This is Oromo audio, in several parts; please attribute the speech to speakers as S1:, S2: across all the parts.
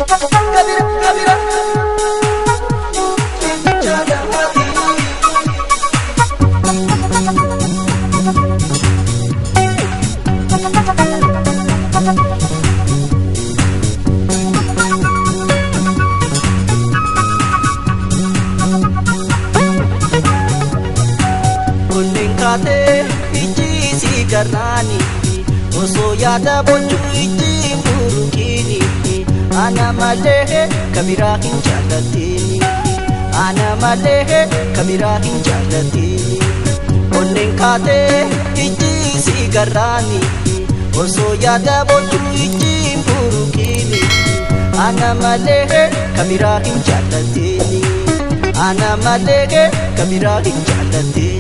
S1: kabira kabira kuning kate iji si garani oso yada bochu iji burukini ana malehe kabira hin jalatini ana malehe kabira hin jalatini kuning kate iji si garani oso yada bochu iji burukini ana malehe kabira hin jalatini ana malehe kabira hin jalatini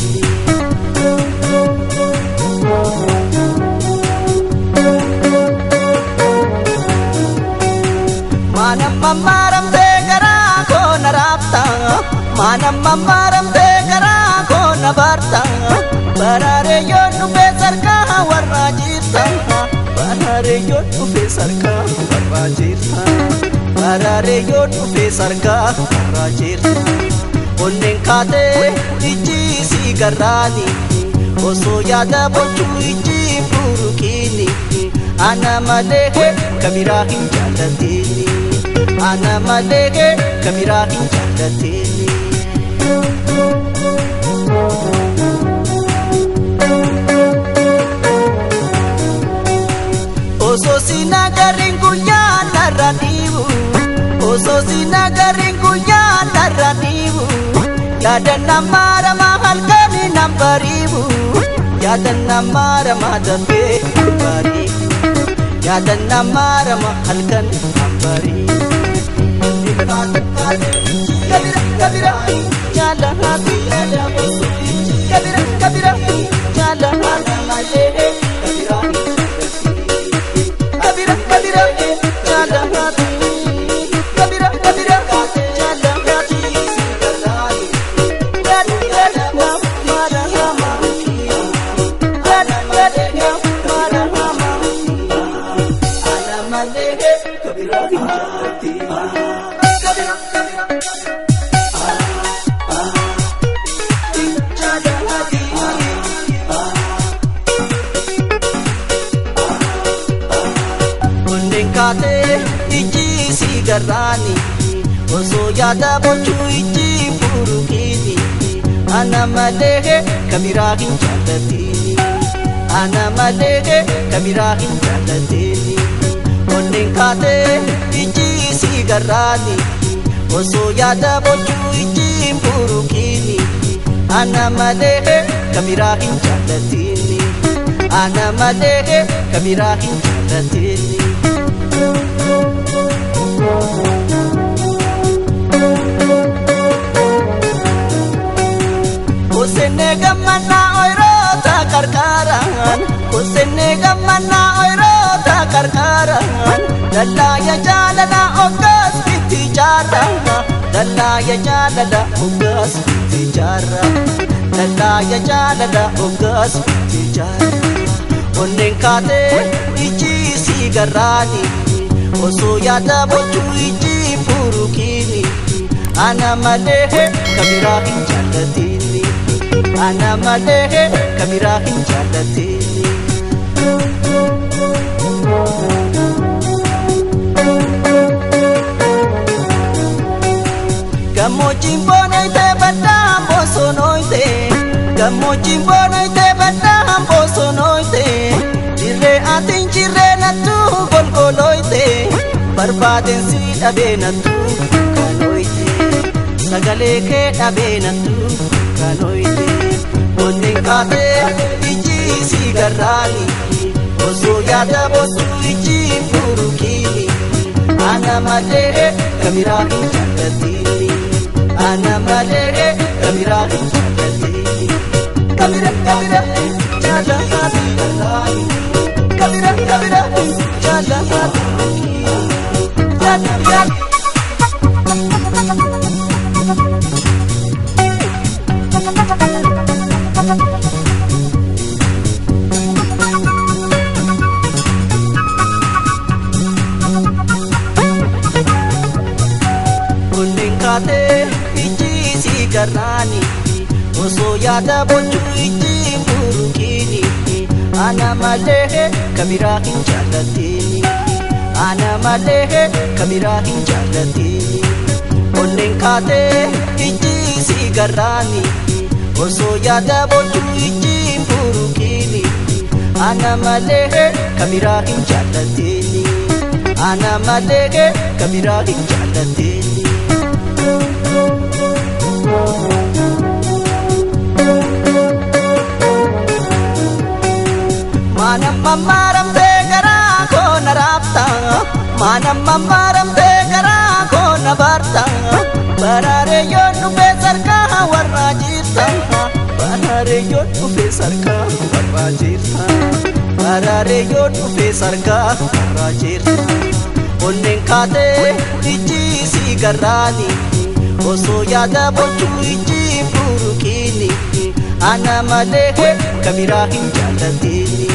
S1: manam mamaram de gara ko narapta manam mamaram de gara ko nabarta barare yonu be sarka warra jirta barare yonu be sarka warra jirta barare yonu be sarka warra jirta onnen kate iji si garani oso yada bochu iji burukini ana malehe kabira hin jalatini ana malehe kabira hin jalatini oso sinagarin gunya naranibu oso sinagarin gunya naranibu yadan namara mahal kani nambaribu yadan namara madambe nambaribu yadan namara mahal kani nambaribu kabira kabira jala hati ada kabira kabira jala hati malehe kabira kabira jala hati kabira kabira jala hati kate iji si garani oso yada bochu iji burukini ana malehe kabira hin jalatini ana malehe kabira hin jalatini onnen kate iji si garani oso yada bochu iji burukini ana malehe kabira hin jalatini ana malehe kabira hin jalatini Kusene gamana oiro ta karkaran kusene gamana oiro ta karkaran dalla ya jalala ogas bitijara dalla ya jalala ogas bitijara dalla ya jalala ogas bitijara onnen kate iji si garani oso yada bochu iji burukini ana malehe kabira hin jalatini ana malehe kabira hin jalatini gamo jimbone te badam bosonoite gamo jimbone te badam bosonoite jirre atin jirre natu golgoloite barbaden si dhabe natu kanoite sagale ke dhabe natu kanoite onnen kate iji si garani oso yada bosu iji burukini ana malehe kabira hin jalatini ana malehe kabira hin jalatini kabira kabira jala hati kabira kabira jala hati jala jala kaatee ijji si garraani osoo yaada bochuu ijji hin buruqiini ana malee kabiraa hin jaallatini ana malee kabiraa hin jaallatini onneen kaatee ijji si garraani osoo yaada bochuu ijji hin buruqiini ana malee kabiraa hin jaallatini ana malee kabiraa hin jaallatini Manamma maramtee garaa koo na raabta Manamma maramtee garaa koo na barta Baraaree yoon dhufee sarkaa warraa jirta Baraaree yoon dhufee sarkaa warraa jirta Baraaree yoon dhufee sarkaa warraa jirta Onneen kaatee ijji si garraani osoo yaada bochuu ijji hin buruqiini ana malee kabiraa hin jaallatini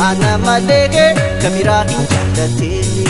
S1: ana malee kabiraa hin jaallatini